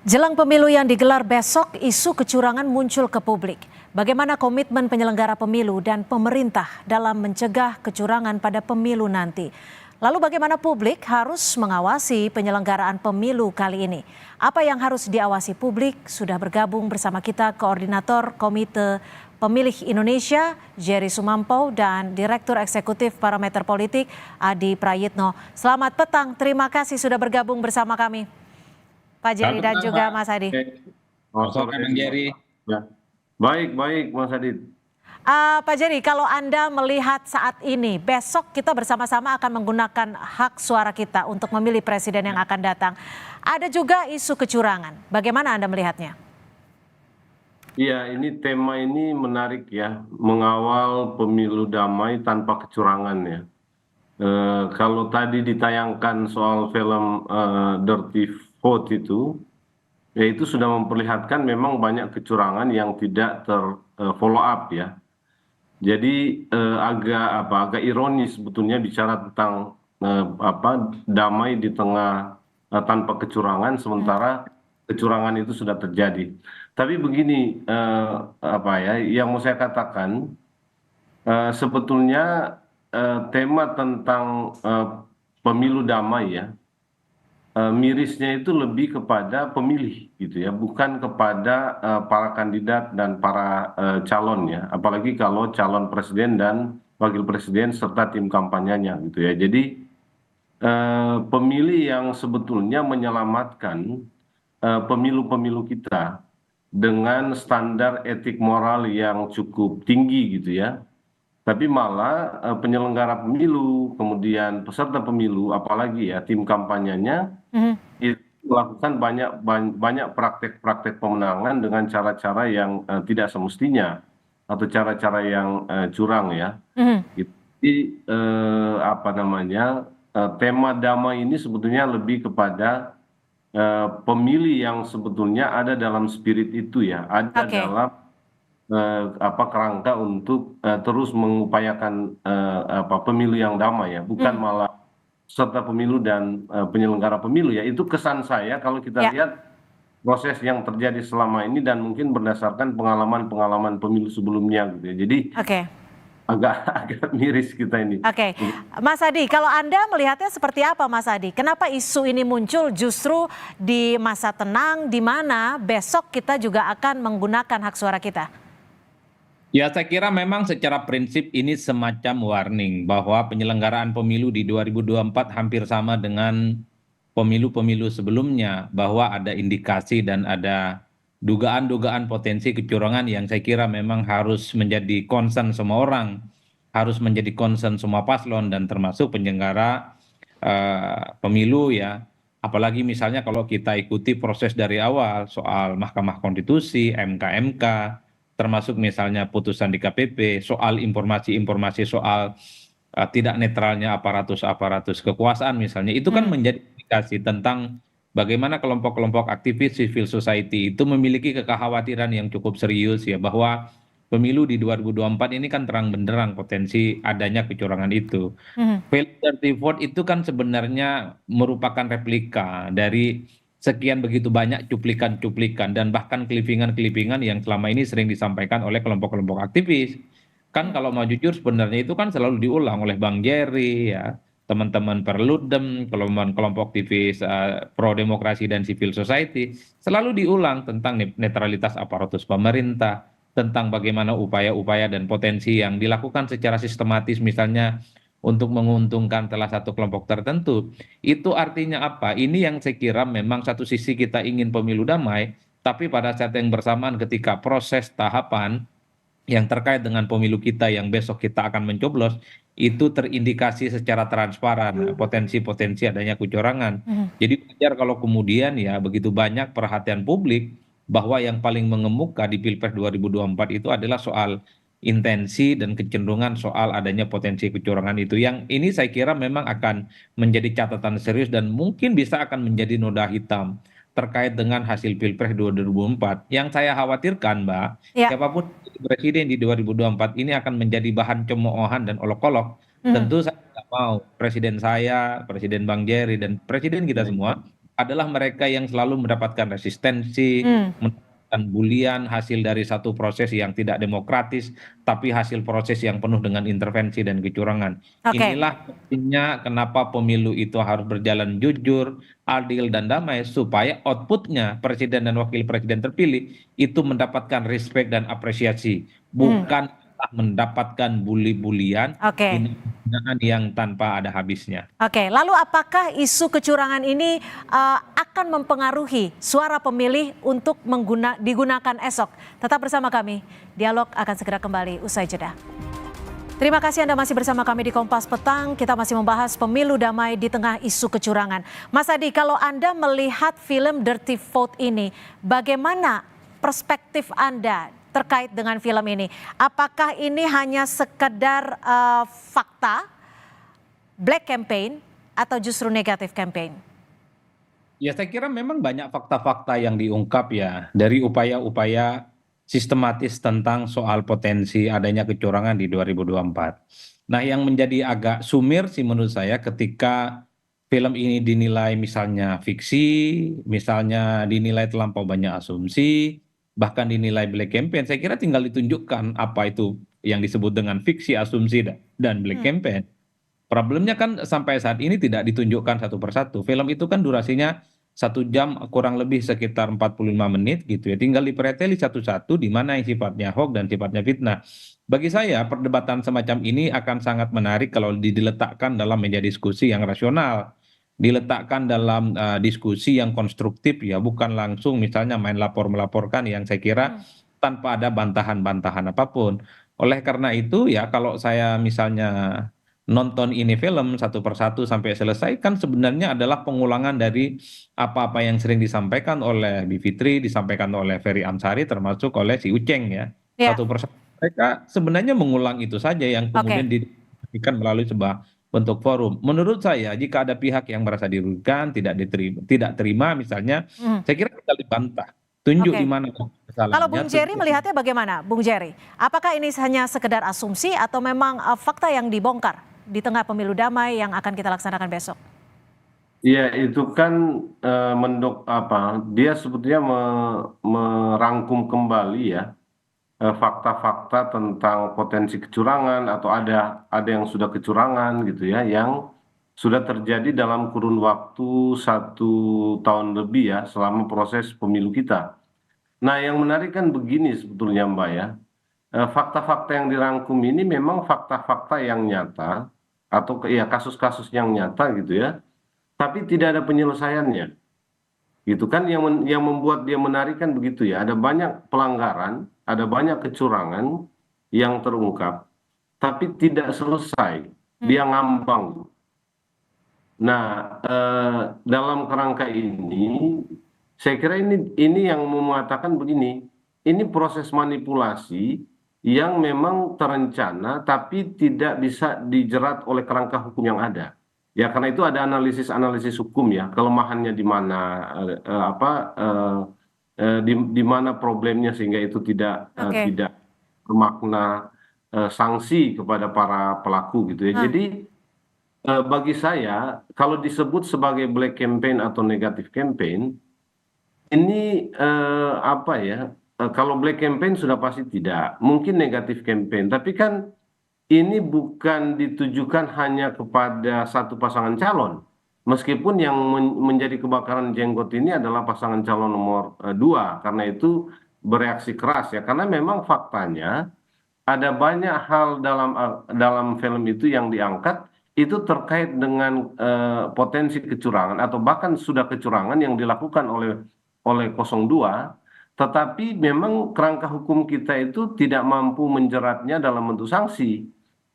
Jelang pemilu yang digelar besok, isu kecurangan muncul ke publik. Bagaimana komitmen penyelenggara pemilu dan pemerintah dalam mencegah kecurangan pada pemilu nanti? Lalu bagaimana publik harus mengawasi penyelenggaraan pemilu kali ini? Apa yang harus diawasi publik? Sudah bergabung bersama kita Koordinator Komite Pemilih Indonesia, Jerry Sumampo, dan Direktur Eksekutif Parameter Politik, Adi Prayitno. Selamat petang, terima kasih sudah bergabung bersama kami, Pak Jerry dan juga Mas Adi. Selamat Bang Jerry. Ya. Baik Mas Adi. Pak Jerry, kalau Anda melihat saat ini, besok kita bersama-sama akan menggunakan hak suara kita untuk memilih presiden yang akan datang. Ada juga isu kecurangan. Bagaimana Anda melihatnya? Iya, ini tema ini menarik ya, mengawal pemilu damai tanpa kecurangan ya. Kalau tadi ditayangkan soal film Dirty Vote itu, ya itu sudah memperlihatkan memang banyak kecurangan yang tidak follow up ya. Jadi agak ironis sebetulnya bicara tentang damai di tengah tanpa kecurangan, sementara kecurangan itu sudah terjadi. Tapi begini, yang mau saya katakan, sebetulnya tema tentang pemilu damai ya, mirisnya itu lebih kepada pemilih gitu ya, bukan kepada para kandidat dan para calon ya, apalagi kalau calon presiden dan wakil presiden serta tim kampanyenya gitu ya. Jadi pemilih yang sebetulnya menyelamatkan pemilu-pemilu kita dengan standar etik moral yang cukup tinggi gitu ya. Tapi malah penyelenggara pemilu, kemudian peserta pemilu, apalagi ya tim kampanyenya itu melakukan banyak praktek-praktek pemenangan dengan cara-cara yang tidak semestinya atau cara-cara yang curang ya. Jadi tema damai ini sebetulnya lebih kepada pemilih yang sebetulnya ada dalam spirit itu ya, ada dalam kerangka untuk terus mengupayakan pemilu yang damai ya, bukan malah peserta pemilu dan penyelenggara pemilu ya. Itu kesan saya kalau kita lihat proses yang terjadi selama ini dan mungkin berdasarkan pengalaman-pengalaman pemilu sebelumnya gitu ya. Jadi agak miris kita ini. Oke, Mas Adi, kalau Anda melihatnya seperti apa, Mas Adi? Kenapa isu ini muncul justru di masa tenang, di mana besok kita juga akan menggunakan hak suara kita? Ya, saya kira memang secara prinsip ini semacam warning bahwa penyelenggaraan pemilu di 2024 hampir sama dengan pemilu-pemilu sebelumnya, bahwa ada indikasi dan ada dugaan-dugaan potensi kecurangan yang saya kira memang harus menjadi concern semua orang, harus menjadi concern semua paslon dan termasuk penyelenggara pemilu ya. Apalagi misalnya kalau kita ikuti proses dari awal soal Mahkamah Konstitusi, MK, termasuk misalnya putusan di KPP, soal informasi-informasi soal tidak netralnya aparatus kekuasaan misalnya, itu kan menjadi indikasi tentang bagaimana kelompok-kelompok aktivis civil society itu memiliki kekhawatiran yang cukup serius ya, bahwa pemilu di 2024 ini kan terang benderang potensi adanya kecurangan itu. Dirty Vote itu kan sebenarnya merupakan replika dari sekian begitu banyak cuplikan-cuplikan dan bahkan clippingan-clippingan yang selama ini sering disampaikan oleh kelompok-kelompok aktivis. Kan kalau mau jujur sebenarnya itu kan selalu diulang oleh Bang Jerry ya, teman-teman Perludem, kelompok aktivis pro demokrasi dan civil society, selalu diulang tentang netralitas aparatus pemerintah, tentang bagaimana upaya-upaya dan potensi yang dilakukan secara sistematis misalnya untuk menguntungkan salah satu kelompok tertentu. Itu artinya apa? Ini yang saya kira memang satu sisi kita ingin pemilu damai, tapi pada saat yang bersamaan ketika proses tahapan yang terkait dengan pemilu kita yang besok kita akan mencoblos, itu terindikasi secara transparan potensi-potensi adanya kecurangan. Jadi wajar kalau kemudian ya begitu banyak perhatian publik bahwa yang paling mengemuka di Pilpres 2024 itu adalah soal intensi dan kecenderungan soal adanya potensi kecurangan itu, yang ini saya kira memang akan menjadi catatan serius dan mungkin bisa akan menjadi noda hitam terkait dengan hasil Pilpres 2024. Yang saya khawatirkan, Mbak, siapapun presiden di 2024 ini akan menjadi bahan cemoohan dan olok-olok. Tentu saya tidak mau presiden saya, presiden Bang Jerry, dan presiden kita semua adalah mereka yang selalu mendapatkan resistensi, mendapatkan bulian hasil dari satu proses yang tidak demokratis, tapi hasil proses yang penuh dengan intervensi dan kecurangan. Oke. Inilah pentingnya kenapa pemilu itu harus berjalan jujur, adil, dan damai, supaya outputnya presiden dan wakil presiden terpilih itu mendapatkan respect dan apresiasi, bukan mendapatkan bully-bulian, Oke. hinaan yang tanpa ada habisnya. Oke, lalu apakah isu kecurangan ini akan mempengaruhi suara pemilih untuk digunakan esok? Tetap bersama kami, dialog akan segera kembali usai jeda. Terima kasih Anda masih bersama kami di Kompas Petang. Kita masih membahas pemilu damai di tengah isu kecurangan. Mas Adi, kalau Anda melihat film Dirty Vote ini, bagaimana perspektif Anda terkait dengan film ini? Apakah ini hanya sekedar fakta, black campaign, atau justru negatif campaign? Ya, saya kira memang banyak fakta-fakta yang diungkap ya dari upaya-upaya sistematis tentang soal potensi adanya kecurangan di 2024. Nah, yang menjadi agak sumir sih menurut saya ketika film ini dinilai misalnya fiksi, misalnya dinilai terlampau banyak asumsi, bahkan dinilai black campaign. Saya kira tinggal ditunjukkan apa itu yang disebut dengan fiksi, asumsi, dan black campaign. Problemnya kan sampai saat ini tidak ditunjukkan satu persatu. Film itu kan durasinya 1 jam kurang lebih sekitar 45 menit gitu ya. Tinggal dipreteli satu-satu di mana yang sifatnya hoax dan sifatnya fitnah. Bagi saya perdebatan semacam ini akan sangat menarik kalau diletakkan dalam meja diskusi yang rasional. Diletakkan dalam diskusi yang konstruktif ya. Bukan langsung misalnya main lapor-melaporkan yang saya kira tanpa ada bantahan-bantahan apapun. Oleh karena itu ya kalau saya misalnya nonton ini film satu persatu sampai selesai kan sebenarnya adalah pengulangan dari apa-apa yang sering disampaikan oleh Bivitri, disampaikan oleh Ferry Amsari, termasuk oleh si Uceng ya. Ya. Satu persatu mereka sebenarnya mengulang itu saja yang kemudian didiskusikan melalui sebuah bentuk forum. Menurut saya jika ada pihak yang merasa dirugikan, tidak terima misalnya, saya kira kita dibantah. Tunjuk di mana kesalahannya. Kalau Bung Jerry melihatnya bagaimana, Bung Jerry? Apakah ini hanya sekedar asumsi atau memang fakta yang dibongkar di tengah pemilu damai yang akan kita laksanakan besok? Ya, itu kan dia sebetulnya merangkum kembali ya fakta-fakta tentang potensi kecurangan atau ada yang sudah kecurangan gitu ya, yang sudah terjadi dalam kurun waktu 1 tahun lebih ya selama proses pemilu kita. Nah, yang menarik kan begini sebetulnya Mbak ya, fakta-fakta yang dirangkum ini memang fakta-fakta yang nyata atau ya kasus-kasus yang nyata gitu ya, tapi tidak ada penyelesaiannya. Gitu kan yang membuat dia menarik kan begitu ya, ada banyak pelanggaran, ada banyak kecurangan yang terungkap, tapi tidak selesai, dia ngambang. Nah, dalam kerangka ini, saya kira ini yang mengatakan begini, ini proses manipulasi yang memang terencana, tapi tidak bisa dijerat oleh kerangka hukum yang ada. Ya, karena itu ada analisis hukum ya, kelemahannya di mana, di mana problemnya sehingga itu tidak bermakna sanksi kepada para pelaku gitu ya. Jadi bagi saya kalau disebut sebagai black campaign atau negatif campaign ini kalau black campaign sudah pasti tidak, mungkin negatif campaign, tapi kan ini bukan ditujukan hanya kepada satu pasangan calon, meskipun yang menjadi kebakaran jenggot ini adalah pasangan calon nomor 2, karena itu bereaksi keras ya, karena memang faktanya ada banyak hal dalam film itu yang diangkat itu terkait dengan potensi kecurangan atau bahkan sudah kecurangan yang dilakukan oleh 02, tetapi memang kerangka hukum kita itu tidak mampu menjeratnya dalam bentuk sanksi.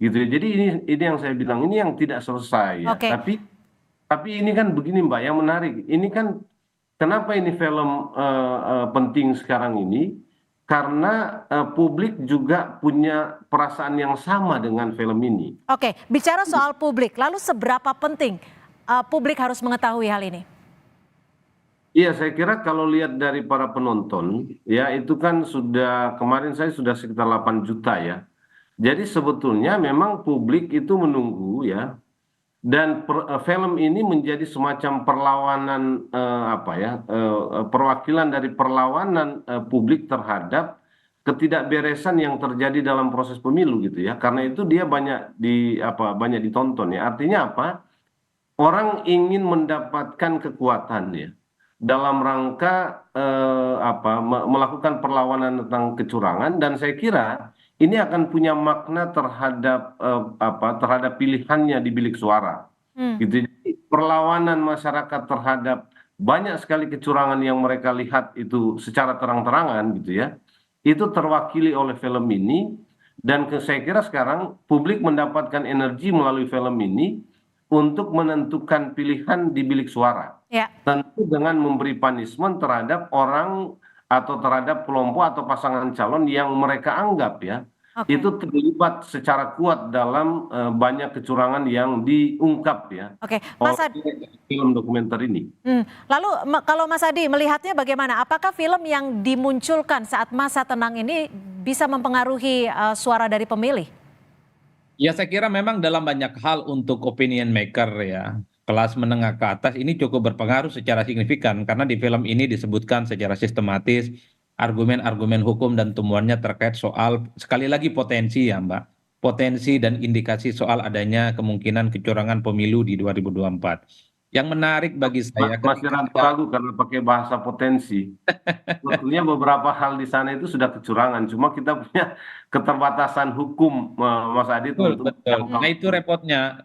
Gitu ya. Jadi ini yang saya bilang, ini yang tidak selesai ya. Tapi ini kan begini Mbak, yang menarik. Ini kan kenapa ini film penting sekarang ini? Karena publik juga punya perasaan yang sama dengan film ini. Oke, bicara soal publik, lalu seberapa penting publik harus mengetahui hal ini? Iya, saya kira kalau lihat dari para penonton, ya itu kan kemarin saya sudah sekitar 8 juta ya. Jadi sebetulnya memang publik itu menunggu ya dan film ini menjadi semacam perlawanan perwakilan dari perlawanan publik terhadap ketidakberesan yang terjadi dalam proses pemilu gitu ya. Karena itu dia banyak ditonton ya. Artinya apa? Orang ingin mendapatkan kekuatan ya dalam rangka melakukan perlawanan tentang kecurangan, dan saya kira ini akan punya makna terhadap pilihannya di bilik suara Hmm. gitu. Jadi perlawanan masyarakat terhadap banyak sekali kecurangan yang mereka lihat itu secara terang-terangan gitu ya, itu terwakili oleh film ini. Dan saya kira sekarang publik mendapatkan energi melalui film ini untuk menentukan pilihan di bilik suara. Ya. Tentu dengan memberi punishment terhadap orang atau terhadap kelompok atau pasangan calon yang mereka anggap ya Oke. itu terlibat secara kuat dalam banyak kecurangan yang diungkap ya Oke, Mas oleh Adi. film dokumenter ini. Lalu kalau Mas Adi melihatnya bagaimana? Apakah film yang dimunculkan saat masa tenang ini bisa mempengaruhi suara dari pemilih? Ya saya kira memang dalam banyak hal untuk opinion maker ya, kelas menengah ke atas ini cukup berpengaruh secara signifikan karena di film ini disebutkan secara sistematis argumen-argumen hukum dan temuannya terkait soal sekali lagi potensi ya Mbak, potensi dan indikasi soal adanya kemungkinan kecurangan pemilu di 2024. Yang menarik bagi saya Masih ketika ragu-ragu karena pakai bahasa potensi. Sebetulnya beberapa hal di sana itu sudah kecurangan, cuma kita punya keterbatasan hukum, Mas Adit, betul, untuk betul. menjangkau. Nah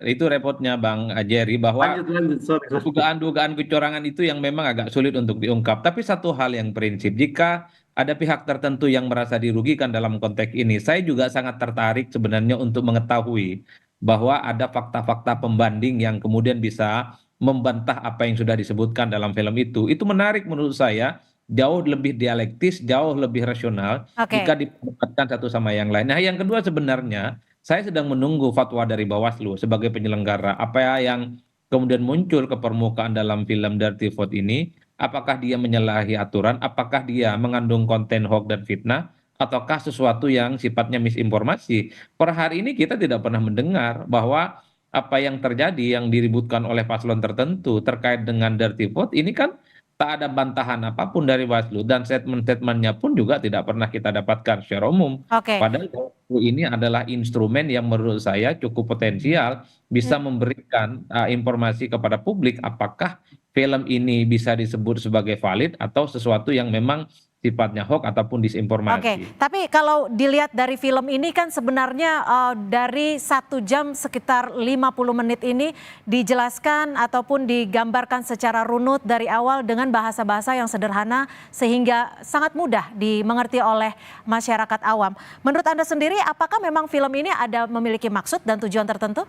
itu repotnya Bang Jerry bahwa Lanjut, lanjut, sorry, sorry. dugaan-dugaan kecurangan itu yang memang agak sulit untuk diungkap. Tapi satu hal yang prinsip, jika ada pihak tertentu yang merasa dirugikan dalam konteks ini, saya juga sangat tertarik sebenarnya untuk mengetahui bahwa ada fakta-fakta pembanding yang kemudian bisa membantah apa yang sudah disebutkan dalam film itu. Itu menarik menurut saya, jauh lebih dialektis, jauh lebih rasional Oke. jika diperdebatkan satu sama yang lain. Nah, yang kedua sebenarnya saya sedang menunggu fatwa dari Bawaslu sebagai penyelenggara. Apa yang kemudian muncul ke permukaan dalam film Dirty Vote ini, apakah dia menyalahi aturan, apakah dia mengandung konten hoax dan fitnah, ataukah sesuatu yang sifatnya misinformasi. Per hari ini kita tidak pernah mendengar bahwa apa yang terjadi yang diributkan oleh paslon tertentu terkait dengan Dirty Vote ini kan tak ada bantahan apapun dari Bawaslu dan statement-statementnya pun juga tidak pernah kita dapatkan secara umum. Oke. Padahal Bawaslu ini adalah instrumen yang menurut saya cukup potensial bisa memberikan informasi kepada publik apakah film ini bisa disebut sebagai valid atau sesuatu yang memang sifatnya hoax ataupun Oke, disinformasi. tapi kalau dilihat dari film ini kan sebenarnya dari 1 jam sekitar 50 menit ini dijelaskan ataupun digambarkan secara runut dari awal dengan bahasa-bahasa yang sederhana sehingga sangat mudah dimengerti oleh masyarakat awam. Menurut Anda sendiri, apakah memang film ini ada memiliki maksud dan tujuan tertentu?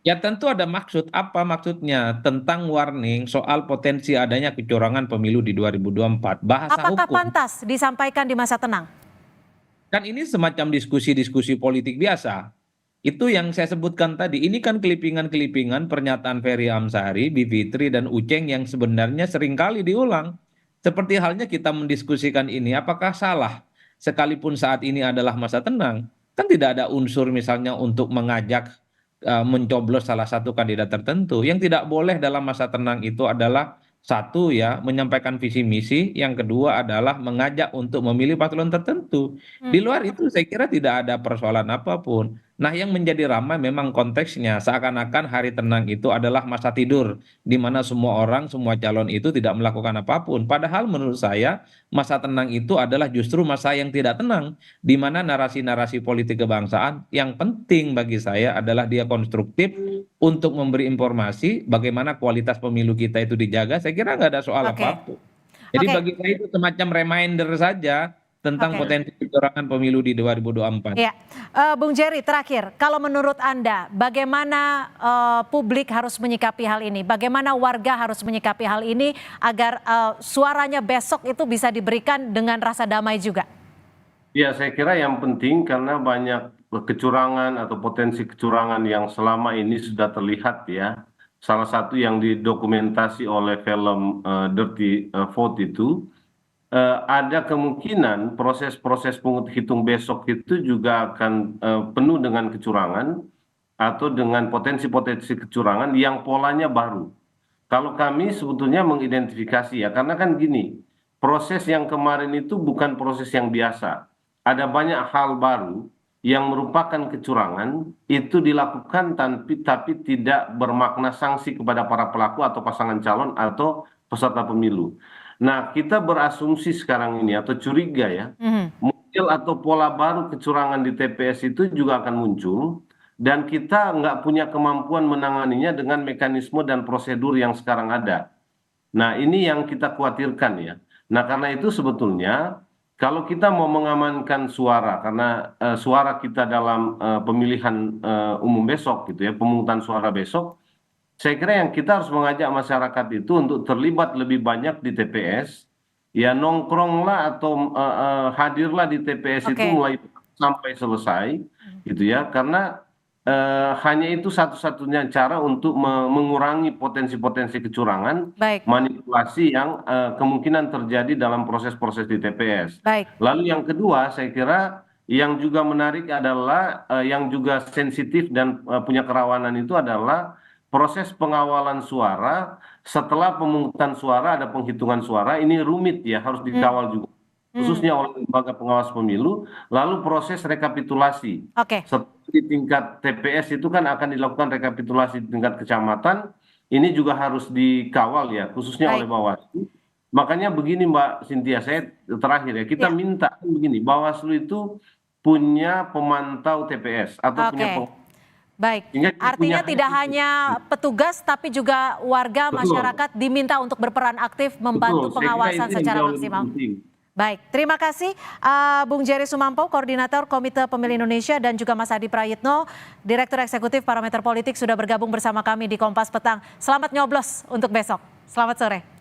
Ya tentu ada maksud. Apa maksudnya? Tentang warning soal potensi adanya kecurangan pemilu di 2024. Bahasa Apakah hukum. pantas disampaikan di masa tenang? Kan ini semacam diskusi-diskusi politik biasa. Itu yang saya sebutkan tadi. Ini kan kelipingan-kelipingan pernyataan Ferry Amsari, Bivitri, dan Uceng yang sebenarnya seringkali diulang. Seperti halnya kita mendiskusikan ini, apakah salah? Sekalipun saat ini adalah masa tenang, kan tidak ada unsur misalnya untuk mengajak mencoblos salah satu kandidat tertentu. Yang tidak boleh dalam masa tenang itu adalah satu ya menyampaikan visi misi, yang kedua adalah mengajak untuk memilih paslon tertentu. Di luar itu saya kira tidak ada persoalan apapun. Nah, yang menjadi ramai memang konteksnya seakan-akan hari tenang itu adalah masa tidur di mana semua orang, semua calon itu tidak melakukan apapun. Padahal menurut saya masa tenang itu adalah justru masa yang tidak tenang di mana narasi-narasi politik kebangsaan yang penting bagi saya adalah dia konstruktif untuk memberi informasi bagaimana kualitas pemilu kita itu dijaga. Saya kira nggak ada soal Oke. apapun. Jadi Oke. bagi saya itu semacam reminder saja tentang Oke. potensi kecurangan pemilu di 2024. Ya, Bung Jerry, terakhir, kalau menurut Anda, bagaimana publik harus menyikapi hal ini? Bagaimana warga harus menyikapi hal ini agar suaranya besok itu bisa diberikan dengan rasa damai juga? Ya, saya kira yang penting karena banyak kecurangan atau potensi kecurangan yang selama ini sudah terlihat ya. Salah satu yang didokumentasi oleh film Dirty Vote itu, ada kemungkinan proses-proses hitung besok itu juga akan penuh dengan kecurangan atau dengan potensi-potensi kecurangan yang polanya baru. Kalau kami sebetulnya mengidentifikasi ya, karena kan gini, proses yang kemarin itu bukan proses yang biasa. Ada banyak hal baru yang merupakan kecurangan itu dilakukan tapi tidak bermakna sanksi kepada para pelaku atau pasangan calon atau peserta pemilu. Nah, kita berasumsi sekarang ini atau curiga ya, muncul atau pola baru kecurangan di TPS itu juga akan muncul dan kita nggak punya kemampuan menanganinya dengan mekanisme dan prosedur yang sekarang ada. Nah, ini yang kita khawatirkan ya. Nah, karena itu sebetulnya kalau kita mau mengamankan suara, karena suara kita dalam pemilihan umum besok gitu ya, pemungutan suara besok, saya kira yang kita harus mengajak masyarakat itu untuk terlibat lebih banyak di TPS, ya nongkronglah atau hadirlah di TPS itu Oke, mulai sampai selesai, gitu ya, karena hanya itu satu-satunya cara untuk mengurangi potensi-potensi kecurangan, baik, manipulasi yang kemungkinan terjadi dalam proses-proses di TPS. baik. Lalu yang kedua, saya kira yang juga menarik adalah yang juga sensitif dan punya kerawanan itu adalah proses pengawalan suara setelah pemungutan suara ada penghitungan suara ini rumit ya harus Hmm, dikawal juga hmm, khususnya oleh lembaga pengawas pemilu lalu proses rekapitulasi Oke, di tingkat TPS itu kan akan dilakukan rekapitulasi di tingkat kecamatan ini juga harus dikawal ya khususnya oleh baik. Bawaslu makanya begini Mbak Cynthia saya terakhir ya kita Ya, minta begini Bawaslu itu punya pemantau TPS atau punya oke. Baik, sehingga dia punya artinya tidak hanya petugas tapi juga warga betul. masyarakat diminta untuk berperan aktif Betul, membantu saya kira pengawasan itu yang secara jauh lebih maksimal. penting. Baik, terima kasih Bung Jerry Sumampo, Koordinator Komite Pemilih Indonesia dan juga Mas Adi Prayitno, Direktur Eksekutif Parameter Politik sudah bergabung bersama kami di Kompas Petang. Selamat nyoblos untuk besok. Selamat sore.